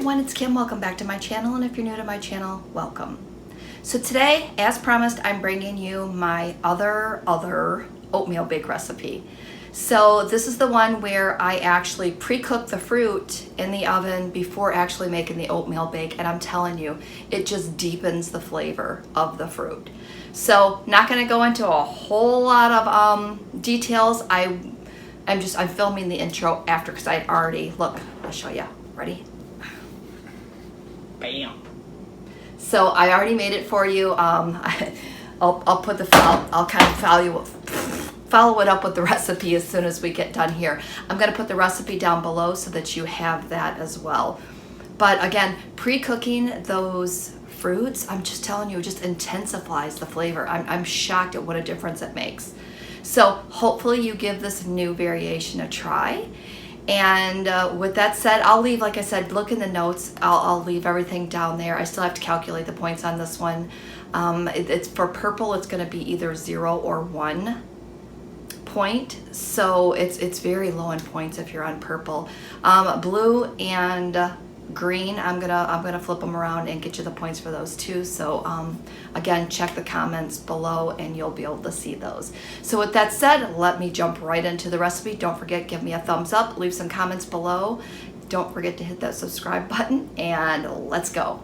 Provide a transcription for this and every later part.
everyone, it's Kim. Welcome back to my channel, and if you're new to my channel, welcome. So today, as promised, I'm bringing you my other oatmeal bake recipe. So this is the one where I actually pre-cook the fruit in the oven before actually making the oatmeal bake, and I'm telling you, it just deepens the flavor of the fruit. So not going to go into a whole lot of details. I'm filming the intro after because I already, look, I'll show you. Ready? Bam. So I already made it for you. I'll put the I'll kind of follow it up with the recipe as soon as we get done here. I'm going to put the recipe down below so that you have that as well. But again, pre-cooking those fruits, I'm just telling you, it just intensifies the flavor. I'm shocked at what a difference it makes. So hopefully you give this new variation a try. And with that said, I'll leave, like I said, look in the notes. I'll leave everything down there. I still have to calculate the points on this one. It's for purple, it's going to be either 0 or 1 point. So it's very low in points if you're on purple. Blue and green, I'm gonna flip them around and get you the points for those too. So again, check the comments below and you'll be able to see those. So with that said, let me jump right into the recipe. Don't forget, give me a thumbs up, leave some comments below. Don't forget to hit that subscribe button, and let's go.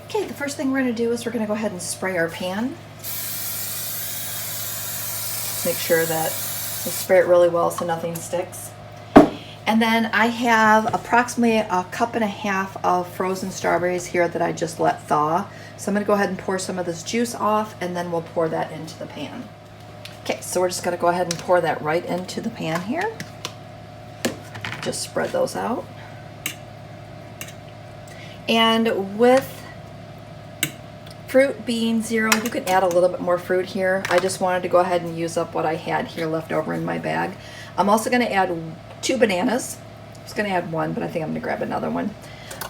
Okay, the first thing we're gonna do is we're gonna go ahead and spray our pan. Make sure that you spray it really well so nothing sticks. And then I have approximately 1.5 cups of frozen strawberries here that I just let thaw. So I'm going to go ahead and pour some of this juice off, and then we'll pour that into the pan. Okay, so we're just going to go ahead and pour that right into the pan here. Just spread those out. And with fruit being 0, you can add a little bit more fruit here. I just wanted to go ahead and use up what I had here left over in my bag. I'm also going to add 2 bananas. I was going to add 1, but I think I'm going to grab another one.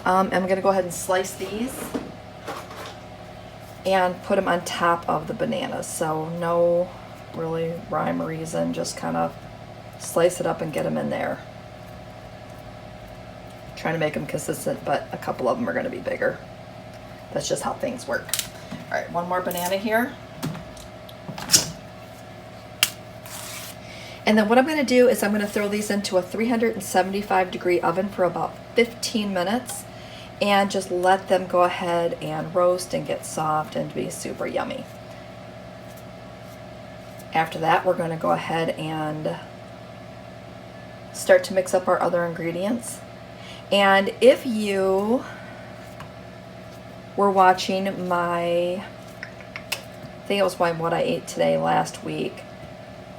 I'm going to go ahead and slice these and put them on top of the bananas. So no really rhyme or reason, just kind of slice it up and get them in there. Trying to make them consistent, but a couple of them are going to be bigger. That's just how things work. All right, 1 more banana here. And then what I'm going to do is I'm going to throw these into a 375-degree oven for about 15 minutes and just let them go ahead and roast and get soft and be super yummy. After that, we're going to go ahead and start to mix up our other ingredients. And if you were watching my, I think it was what I ate today last week,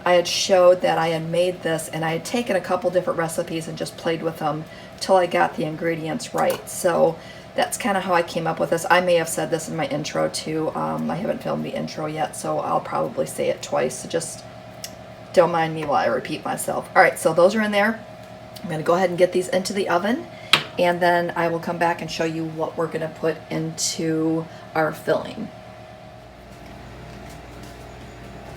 I had showed that I had made this, and I had taken a couple different recipes and just played with them till I got the ingredients right. So that's kind of how I came up with this. I may have said this in my intro too. I haven't filmed the intro yet, so I'll probably say it twice. So just don't mind me while I repeat myself. All right, so those are in there. I'm going to go ahead and get these into the oven, and then I will come back and show you what we're going to put into our filling.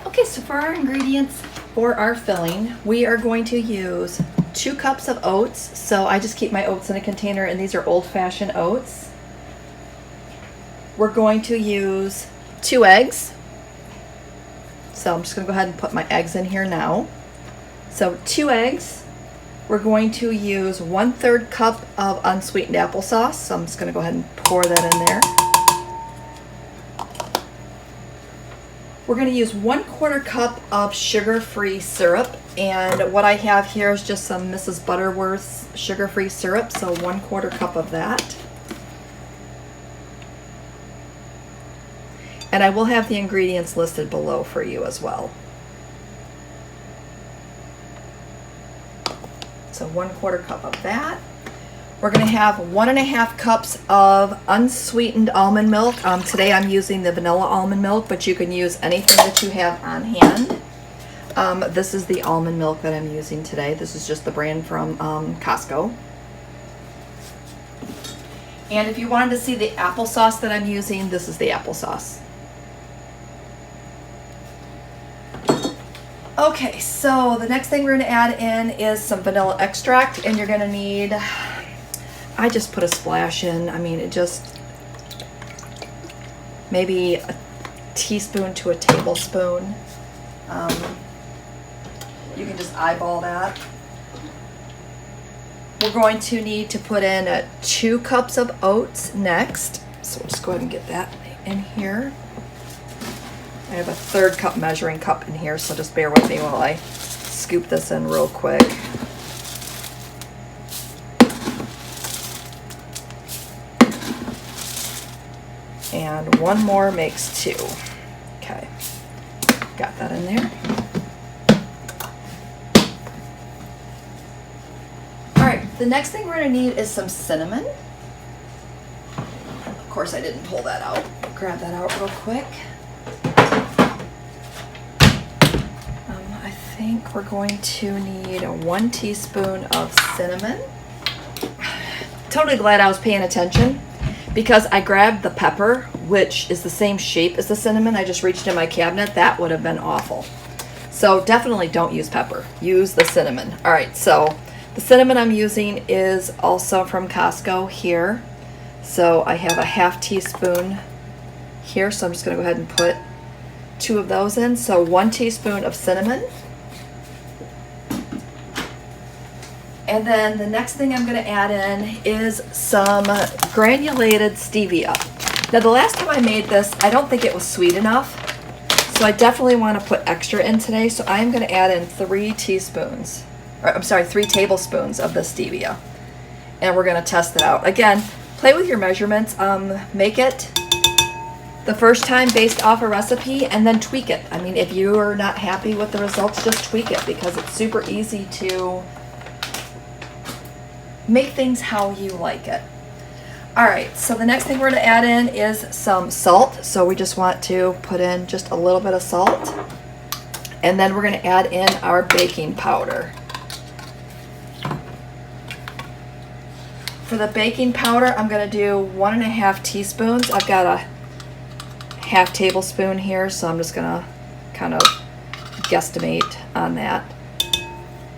Okay, so for our ingredients for our filling, we are going to use 2 cups of oats. So I just keep my oats in a container, and these are old-fashioned oats. We're going to use 2 eggs. So I'm just going to go ahead and put my eggs in here now. So 2 eggs. We're going to use 1/3 cup of unsweetened applesauce. So I'm just going to go ahead and pour that in there. We're going to use 1/4 cup of sugar-free syrup, and what I have here is just some Mrs. Butterworth's sugar-free syrup, so 1/4 cup of that. And I will have the ingredients listed below for you as well. So 1/4 cup of that. We're going to have 1.5 cups of unsweetened almond milk. Today I'm using the vanilla almond milk, but you can use anything that you have on hand. This is the almond milk that I'm using today. This is just the brand from Costco. And if you wanted to see the applesauce that I'm using, this is the applesauce. Okay, so the next thing we're going to add in is some vanilla extract, and you're going to need, I just put a splash in. I mean, it just, maybe a teaspoon to a tablespoon. You can just eyeball that. We're going to need to put in 2 cups of oats next. So we'll just go ahead and get that in here. I have a 1/3 cup measuring cup in here, so just bear with me while I scoop this in real quick. And 1 more makes 2. Okay, got that in there. All right, the next thing we're gonna need is some cinnamon. Of course, I didn't pull that out. Grab that out real quick. I think we're going to need 1 teaspoon of cinnamon. Totally glad I was paying attention, because I grabbed the pepper, which is the same shape as the cinnamon. I just reached in my cabinet. That would have been awful. So definitely don't use pepper. Use the cinnamon. All right, so the cinnamon I'm using is also from Costco here. So I have a 1/2 teaspoon here. So I'm just going to go ahead and put 2 of those in. So 1 teaspoon of cinnamon. And then the next thing I'm going to add in is some granulated stevia. Now the last time I made this, I don't think it was sweet enough. So I definitely want to put extra in today. So I am going to add in 3 tablespoons of the stevia. And we're going to test it out. Again, play with your measurements. Make it the first time based off a recipe and then tweak it. I mean, if you are not happy with the results, just tweak it, because it's super easy to make things how you like it. All right, so the next thing we're going to add in is some salt. So we just want to put in just a little bit of salt. And then we're going to add in our baking powder. For the baking powder, I'm going to do 1.5 teaspoons. I've got a 1/2 tablespoon here, so I'm just going to kind of guesstimate on that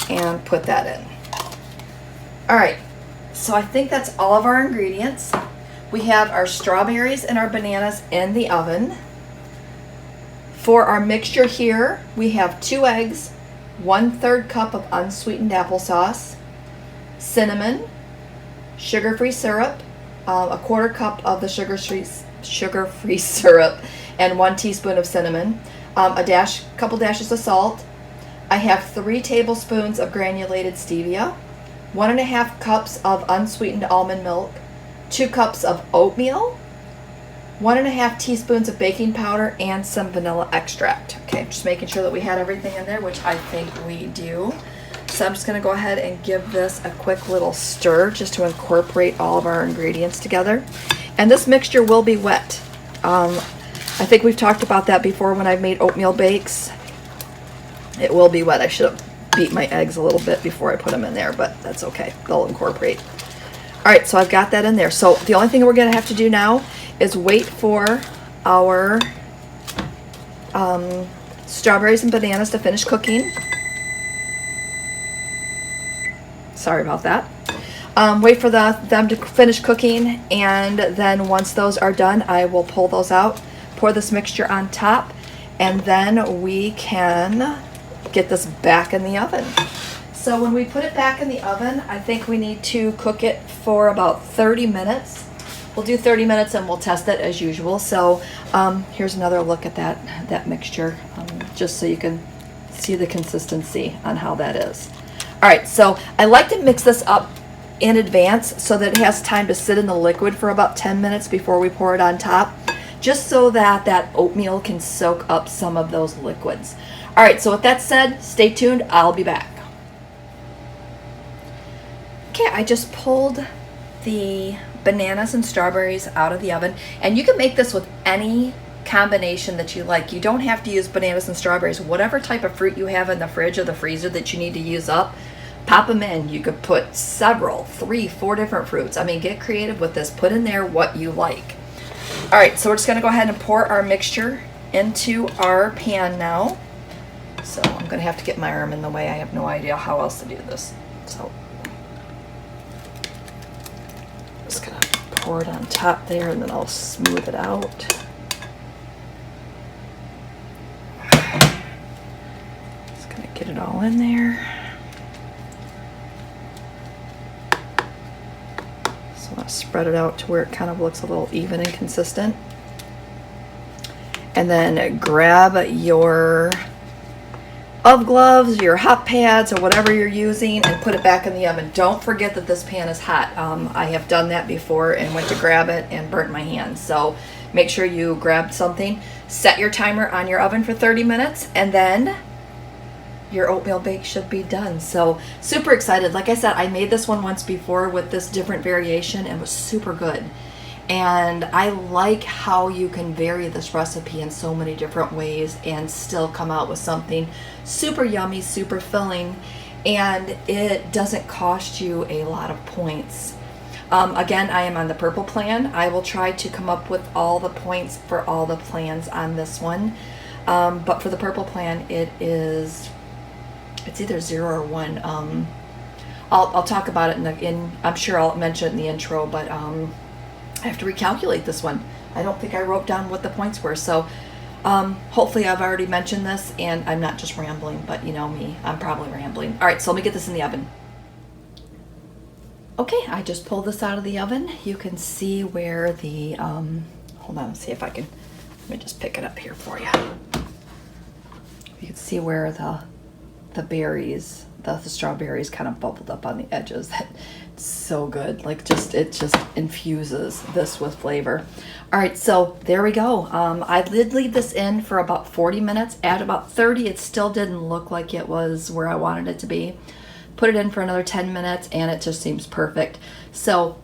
and put that in. All right, so I think that's all of our ingredients. We have our strawberries and our bananas in the oven. For our mixture here, we have 2 eggs, 1/3 cup of unsweetened applesauce, cinnamon, sugar-free syrup, a 1/4 cup of the sugar-free syrup, and 1 teaspoon of cinnamon, couple dashes of salt. I have 3 tablespoons of granulated stevia, 1.5 cups of unsweetened almond milk, 2 cups of oatmeal, 1.5 teaspoons of baking powder, and some vanilla extract. Okay, just making sure that we had everything in there, which I think we do. So I'm just going to go ahead and give this a quick little stir just to incorporate all of our ingredients together. And this mixture will be wet. I think we've talked about that before when I've made oatmeal bakes. It will be wet. I should have beat my eggs a little bit before I put them in there, but that's okay. They'll incorporate. All right, so I've got that in there. So the only thing we're going to have to do now is wait for our strawberries and bananas to finish cooking. Sorry about that. Wait for them to finish cooking, and then once those are done, I will pull those out, pour this mixture on top, and then we can get this back in the oven. So when we put it back in the oven, I think we need to cook it for about 30 minutes. We'll do 30 minutes and we'll test it as usual. So here's another look at that mixture, just so you can see the consistency on how that is. All right, so I like to mix this up in advance so that it has time to sit in the liquid for about 10 minutes before we pour it on top, just so that that oatmeal can soak up some of those liquids. All right, so with that said, stay tuned. I'll be back. Okay, I just pulled the bananas and strawberries out of the oven, and you can make this with any combination that you like. You don't have to use bananas and strawberries. Whatever type of fruit you have in the fridge or the freezer that you need to use up, pop them in. You could put several, 3, 4 different fruits. I mean, get creative with this. Put in there what you like. All right, so we're just going to go ahead and pour our mixture into our pan now. So I'm gonna have to get my arm in the way. I have no idea how else to do this. So just gonna pour it on top there and then I'll smooth it out. Just gonna get it all in there. So I'll spread it out to where it kind of looks a little even and consistent. And then grab your oven gloves, your hot pads, or whatever you're using, and put it back in the oven. Don't forget that this pan is hot. I have done that before and went to grab it and burnt my hand. So make sure you grab something. Set your timer on your oven for 30 minutes, and then your oatmeal bake should be done. So super excited. Like I said, I made this one once before with this different variation and it was super good. And I like how you can vary this recipe in so many different ways and still come out with something super yummy, super filling, and it doesn't cost you a lot of points. Again, I am on the purple plan. I will try to come up with all the points for all the plans on this one. But for the purple plan, it's either 0 or 1. I'll talk about it I'm sure I'll mention it in the intro, but I have to recalculate this one. I don't think I wrote down what the points were. So hopefully I've already mentioned this and I'm not just rambling, but you know me, I'm probably rambling. All right, so let me get this in the oven. Okay, I just pulled this out of the oven. You can see where the, hold on, let's see if I can, let me just pick it up here for you. You can see where the berries, the strawberries kind of bubbled up on the edges. It's so good. Like it just infuses this with flavor. All right, so there we go. I did leave this in for about 40 minutes. At about 30, it still didn't look like it was where I wanted it to be. Put it in for another 10 minutes and it just seems perfect. So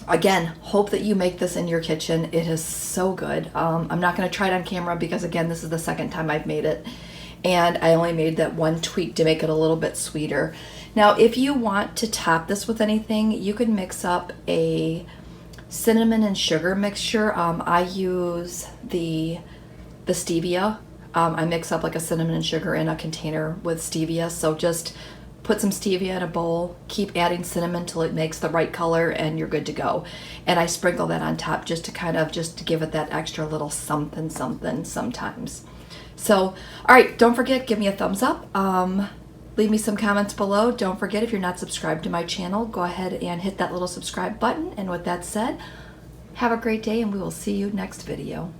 again, hope that you make this in your kitchen. It is so good. I'm not gonna try it on camera because again, this is the second time I've made it. And I only made that one tweak to make it a little bit sweeter. Now, if you want to top this with anything, you could mix up a cinnamon and sugar mixture. I use the stevia. I mix up like a cinnamon and sugar in a container with stevia. So just put some stevia in a bowl, keep adding cinnamon till it makes the right color and you're good to go. And I sprinkle that on top just to give it that extra little something sometimes. So, all right, don't forget, give me a thumbs up. Leave me some comments below. Don't forget, if you're not subscribed to my channel, go ahead and hit that little subscribe button. And with that said, have a great day and we will see you next video.